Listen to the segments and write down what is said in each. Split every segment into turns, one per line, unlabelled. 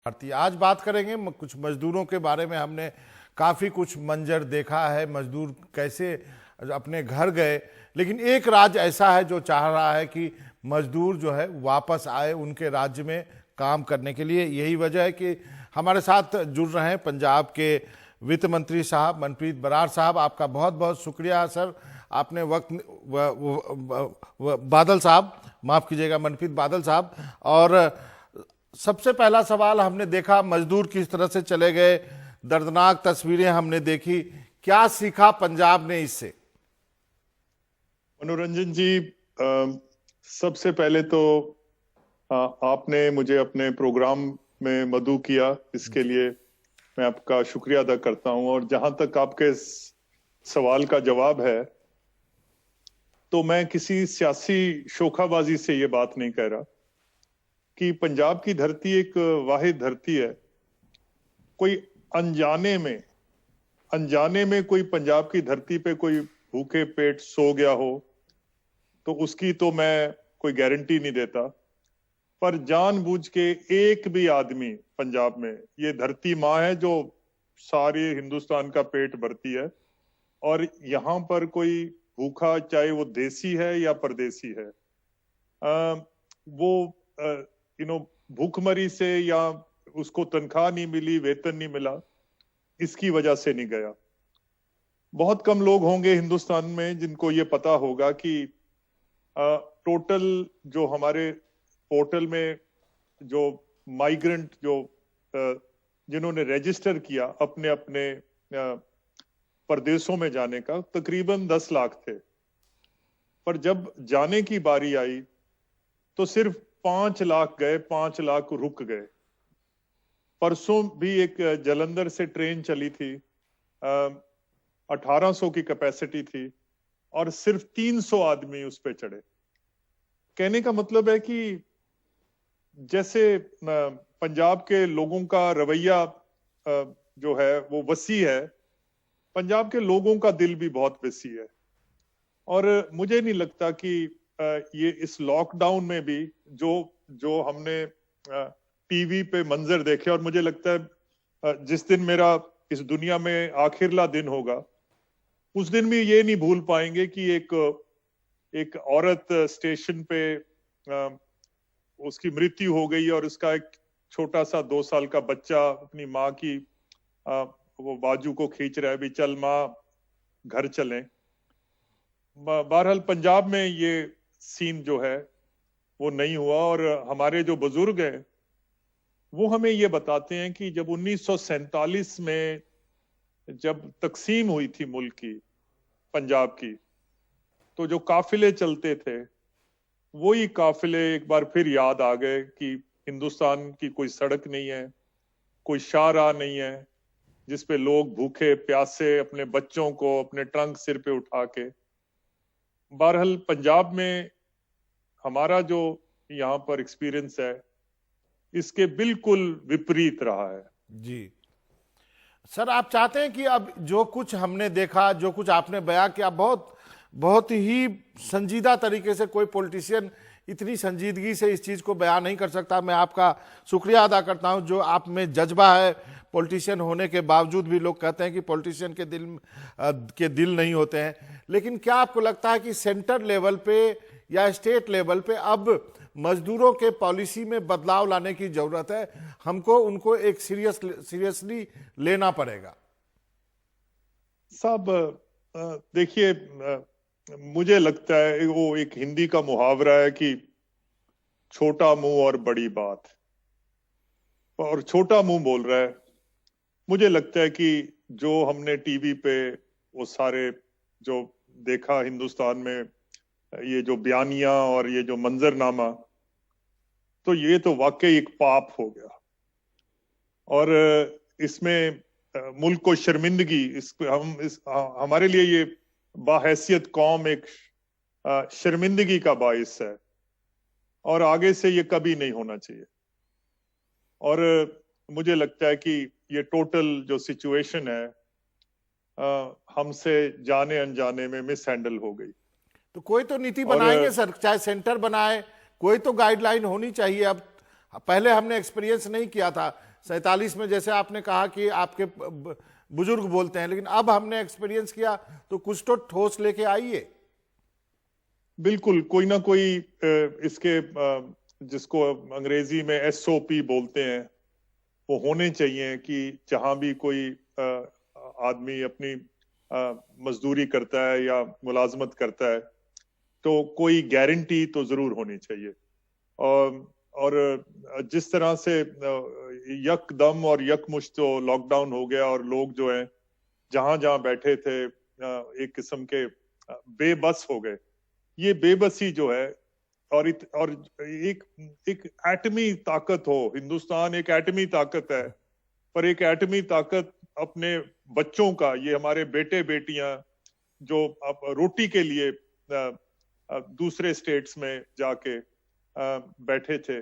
भारतीय आज बात करेंगे कुछ मजदूरों के बारे में। हमने काफ़ी कुछ मंजर देखा है, मजदूर कैसे अपने घर गए, लेकिन एक राज्य ऐसा है जो चाह रहा है कि मजदूर जो है वापस आए उनके राज्य में काम करने के लिए। यही वजह है कि हमारे साथ जुड़ रहे हैं पंजाब के वित्त मंत्री साहब मनप्रीत बराड़ साहब। आपका बहुत बहुत शुक्रिया सर, आपने बादल साहब, माफ़ कीजिएगा मनप्रीत बादल साहब। और सबसे पहला सवाल, हमने देखा मजदूर किस तरह से चले गए, दर्दनाक तस्वीरें हमने देखी, क्या सीखा पंजाब ने इससे?
मनोरंजन जी, सबसे पहले तो आपने मुझे अपने प्रोग्राम में मदऊ किया, इसके लिए मैं आपका शुक्रिया अदा करता हूं। और जहां तक आपके सवाल का जवाब है, तो मैं किसी सियासी शोखाबाजी से ये बात नहीं कह रहा कि पंजाब की धरती एक वाहिद धरती है। कोई अनजाने में कोई पंजाब की धरती पे कोई भूखे पेट सो गया हो तो उसकी तो मैं कोई गारंटी नहीं देता, पर जानबूझ के एक भी आदमी पंजाब में, ये धरती माँ है जो सारे हिंदुस्तान का पेट भरती है, और यहाँ पर कोई भूखा, चाहे वो देसी है या परदेसी है, वो भूखमरी से या उसको तनख्वाह नहीं मिली, वेतन नहीं मिला, इसकी वजह से नहीं गया। बहुत कम लोग होंगे हिंदुस्तान में जिनको ये पता होगा कि टोटल जो हमारे पोर्टल में जो माइग्रेंट जो जिन्होंने रजिस्टर किया अपने अपने प्रदेशों में जाने का, तकरीबन 10 लाख थे। पर जब जाने की बारी आई तो सिर्फ 5 लाख गए, 5 लाख रुक गए। परसों भी एक जालंधर से ट्रेन चली थी, 1800 की कैपेसिटी थी और सिर्फ 300 आदमी उस पे चढ़े। कहने का मतलब है कि जैसे पंजाब के लोगों का रवैया जो है वो वसी है, पंजाब के लोगों का दिल भी बहुत वसी है। और मुझे नहीं लगता कि ये इस लॉकडाउन में भी जो हमने टीवी पे मंजर देखे, और मुझे लगता है जिस दिन मेरा इस दुनिया में आखिरला दिन होगा, उस दिन भी ये नहीं भूल पाएंगे कि एक औरत स्टेशन पे उसकी मृत्यु हो गई और उसका एक छोटा सा 2 साल का बच्चा अपनी माँ की वो बाजू को खींच रहा है, भी चल माँ घर चलें। बहरहाल पंजाब में ये सीन जो है वो नहीं हुआ। और हमारे जो बुजुर्ग हैं वो हमें ये बताते हैं कि जब 1947 में जब तकसीम हुई थी मुल्क की, पंजाब की, तो जो काफिले चलते थे वही काफिले एक बार फिर याद आ गए कि हिंदुस्तान की कोई सड़क नहीं है, कोई शाहराह नहीं है जिस पे लोग भूखे प्यासे अपने बच्चों को अपने ट्रंक सिर पे उठा के। बहरहाल पंजाब में हमारा जो यहाँ पर एक्सपीरियंस है इसके बिल्कुल विपरीत रहा है।
जी सर, आप चाहते हैं कि अब जो कुछ हमने देखा, जो कुछ आपने बयां किया, बहुत ही संजीदा तरीके से, कोई पॉलिटिशियन इतनी संजीदगी से इस चीज़ को बयान नहीं कर सकता। मैं आपका शुक्रिया अदा करता हूं, जो आप में जज्बा है। पॉलिटिशियन होने के बावजूद भी लोग कहते हैं कि पॉलिटिशियन के दिल नहीं होते हैं, लेकिन क्या आपको लगता है कि सेंटर लेवल पे या स्टेट लेवल पे अब मजदूरों के पॉलिसी में बदलाव लाने की जरूरत है? हमको उनको एक सीरियसली लेना पड़ेगा।
साहब देखिए, मुझे लगता है वो एक हिंदी का मुहावरा है कि छोटा मुंह और बड़ी बात, और छोटा मुंह बोल रहा है। मुझे लगता है कि जो हमने टीवी पे वो सारे जो देखा हिंदुस्तान में, ये जो बयानियां और ये जो मंजरनामा, तो ये तो वाकई एक पाप हो गया। और इसमें मुल्क को शर्मिंदगी, हमारे लिए ये बाहैसियत कौम एक शर्मिंदगी का बाइस है, और आगे से ये कभी नहीं होना चाहिए। और मुझे लगता है कि ये टोटल जो सिचुएशन है हमसे जाने अनजाने में मिस हैंडल हो गई।
तो कोई तो नीति बनाएंगे सर, चाहे सेंटर बनाए, कोई तो गाइडलाइन होनी चाहिए। अब पहले हमने एक्सपीरियंस नहीं किया था, 47 में जैसे आपने कहा कि आपके बुजुर्ग बोलते हैं, लेकिन अब हमने एक्सपीरियंस किया तो कुछ तो ठोस लेके आइए।
बिल्कुल, कोई ना कोई इसके जिसको अंग्रेजी में SOP बोलते हैं वो होने चाहिए कि जहां भी कोई आदमी अपनी मजदूरी करता है या मुलाजमत करता है तो कोई गारंटी तो जरूर होनी चाहिए। और जिस तरह से यकदम और यकमुश्त तो लॉकडाउन हो गया और लोग जो हैं जहां जहां बैठे थे एक किस्म के बेबस हो गए। ये बेबसी जो है और एक एटमी ताकत हो, हिंदुस्तान एक एटमी ताकत है, पर एक एटमी ताकत अपने बच्चों का, ये हमारे बेटे बेटियां जो अब रोटी के लिए दूसरे स्टेट्स में जाके बैठे थे,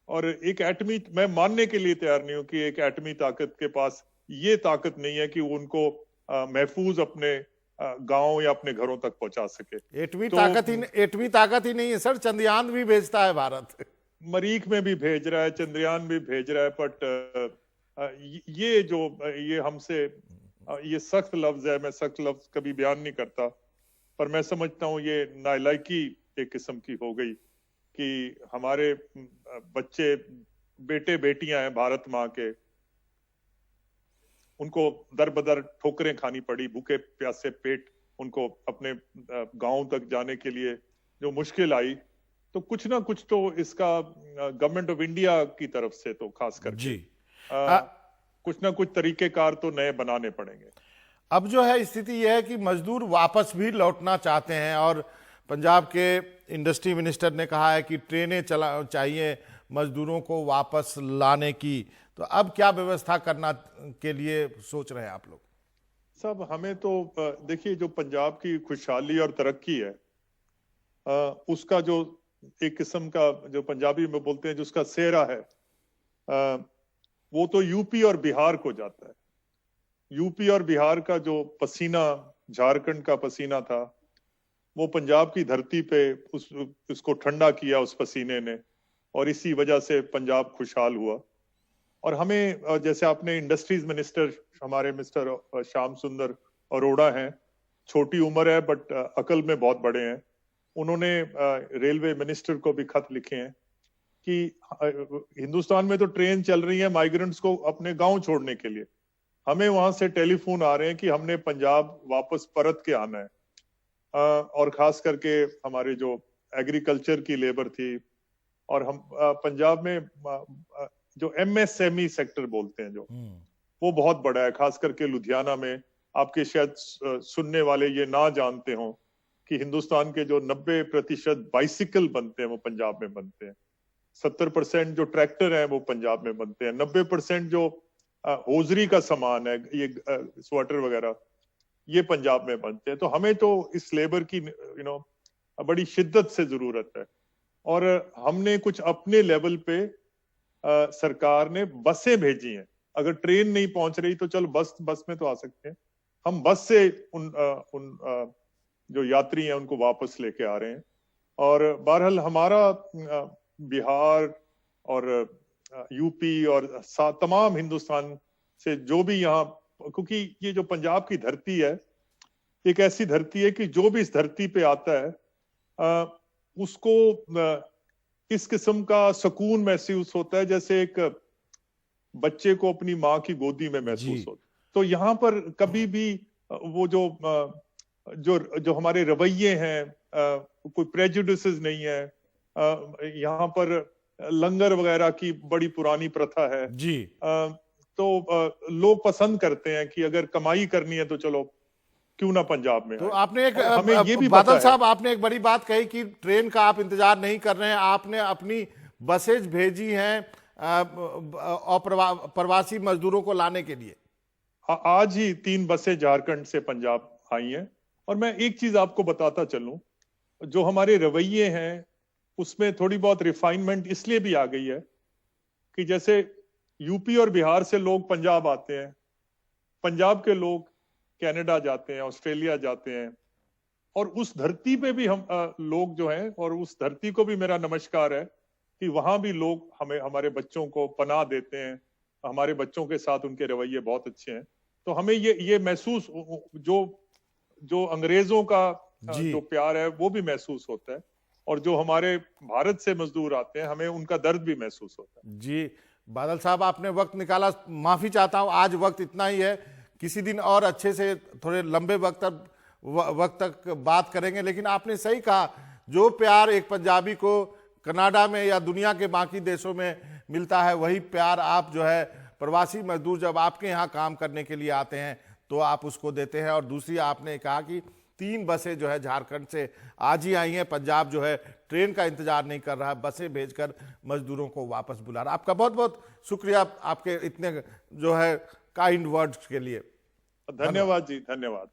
और एक एटमी, मैं मानने के लिए तैयार नहीं हूं कि एक एटमी ताकत के पास ये ताकत नहीं है कि उनको महफूज अपने गांव या अपने घरों तक पहुंचा सके।
एटमी ताकत ही नहीं है सर, चंद्रयान भी भेजता है भारत।
मरीख में भी भेज रहा है, चंद्रयान भी भेज रहा है, बट ये हमसे ये सख्त लफ्ज है, मैं सख्त लफ्ज कभी बयान नहीं करता, पर मैं समझता हूँ ये नालायकी एक किस्म की हो गई कि हमारे बच्चे बेटे बेटियां हैं भारत माँ के, उनको दर बदर ठोकरें खानी पड़ी, भूखे प्यासे पेट उनको अपने गांव तक जाने के लिए जो मुश्किल आई, तो कुछ ना कुछ तो इसका गवर्नमेंट ऑफ इंडिया की तरफ से तो खास करके कुछ ना कुछ तरीकेकार तो नए बनाने पड़ेंगे।
अब जो है स्थिति यह है कि मजदूर वापस भी लौटना चाहते हैं और पंजाब के इंडस्ट्री मिनिस्टर ने कहा है कि ट्रेनें चला चाहिए मजदूरों को वापस लाने की। तो अब क्या व्यवस्था करना के लिए सोच रहे हैं आप लोग?
सब हमें तो देखिए, जो पंजाब की खुशहाली और तरक्की है उसका जो एक किस्म का, जो पंजाबी में बोलते हैं, जो उसका सेहरा है वो तो यूपी और बिहार को जाता है। यूपी और बिहार का जो पसीना, झारखंड का पसीना था, वो पंजाब की धरती पे उसको ठंडा किया उस पसीने ने, और इसी वजह से पंजाब खुशहाल हुआ। और हमें, जैसे आपने इंडस्ट्रीज मिनिस्टर हमारे मिस्टर श्याम सुंदर अरोड़ा हैं, छोटी उम्र है बट अकल में बहुत बड़े हैं, उन्होंने रेलवे मिनिस्टर को भी खत लिखे हैं कि हिंदुस्तान में तो ट्रेन चल रही है माइग्रेंट्स को अपने गांव छोड़ने के लिए, हमें वहां से टेलीफोन आ रहे हैं कि हमने पंजाब वापस परत के आना है। और खास करके हमारे जो एग्रीकल्चर की लेबर थी, और हम पंजाब में जो MSME सेक्टर बोलते हैं जो, वो बहुत बड़ा है, खास करके लुधियाना में। आपके शायद सुनने वाले ये ना जानते हो कि हिंदुस्तान के जो 90% बाइसिकल बनते हैं वो पंजाब में बनते हैं, 70% जो ट्रैक्टर हैं वो पंजाब में बनते हैं, 90% जो होजरी का सामान है, ये स्वेटर वगैरह, ये पंजाब में बनते हैं। तो हमें तो इस लेबर की बड़ी शिद्दत से जरूरत है, और हमने कुछ अपने लेवल पे सरकार ने बसें भेजी हैं। अगर ट्रेन नहीं पहुंच रही तो चलो बस में तो आ सकते हैं, हम बस से उन जो यात्री हैं उनको वापस लेके आ रहे हैं। और बहरहाल हमारा बिहार और यूपी और तमाम हिंदुस्तान से जो भी यहाँ, क्योंकि ये जो पंजाब की धरती है एक ऐसी धरती है कि जो भी इस धरती पे आता है उसको इस किस्म का सुकून महसूस होता है जैसे एक बच्चे को अपनी माँ की गोदी में महसूस होता है। तो यहाँ पर कभी भी वो जो हमारे रवैये हैं, कोई प्रेजुडिसेस नहीं है। यहाँ पर लंगर वगैरह की बड़ी पुरानी प्रथा है
जी।
तो लोग पसंद करते हैं कि अगर कमाई करनी है तो चलो क्यों ना पंजाब में।
तो आपने एक,
हमें ये भी
बादल साहब, आपने एक बड़ी बात कही कि ट्रेन का आप इंतजार नहीं कर रहे हैं, आपने अपनी बसेज भेजी हैं प्रवासी मजदूरों को लाने के लिए।
आज ही 3 बसें झारखंड से पंजाब आई हैं। और मैं एक चीज आपको बताता चलूं, जो हमारे रवैये हैं उसमें थोड़ी बहुत रिफाइनमेंट इसलिए भी आ गई है कि जैसे यूपी और बिहार से लोग पंजाब आते हैं, पंजाब के लोग कनाडा जाते हैं, ऑस्ट्रेलिया जाते हैं, और उस धरती पे भी हम लोग जो हैं, और उस धरती को भी मेरा नमस्कार है कि वहां भी लोग हमें, हमारे बच्चों को पनाह देते हैं, हमारे बच्चों के साथ उनके रवैये बहुत अच्छे हैं। तो हमें ये महसूस, जो अंग्रेजों का
जी
जो प्यार है वो भी महसूस होता है, और जो हमारे भारत से मजदूर आते हैं हमें उनका दर्द भी महसूस होता है।
जी बादल साहब, आपने वक्त निकाला, माफी चाहता हूं, आज वक्त इतना ही है। किसी दिन और अच्छे से थोड़े लंबे वक्त तक बात करेंगे। लेकिन आपने सही कहा, जो प्यार एक पंजाबी को कनाडा में या दुनिया के बाकी देशों में मिलता है, वही प्यार आप जो है प्रवासी मजदूर जब आपके यहाँ काम करने के लिए आते हैं तो आप उसको देते हैं। और दूसरी, आपने कहा कि 3 बसें जो है झारखंड से आज ही आई हैं। पंजाब जो है ट्रेन का इंतजार नहीं कर रहा है, बसें भेजकर मजदूरों को वापस बुला रहा है। आपका बहुत बहुत शुक्रिया, आपके इतने जो है काइंड वर्ड्स के लिए।
धन्यवाद जी, धन्यवाद।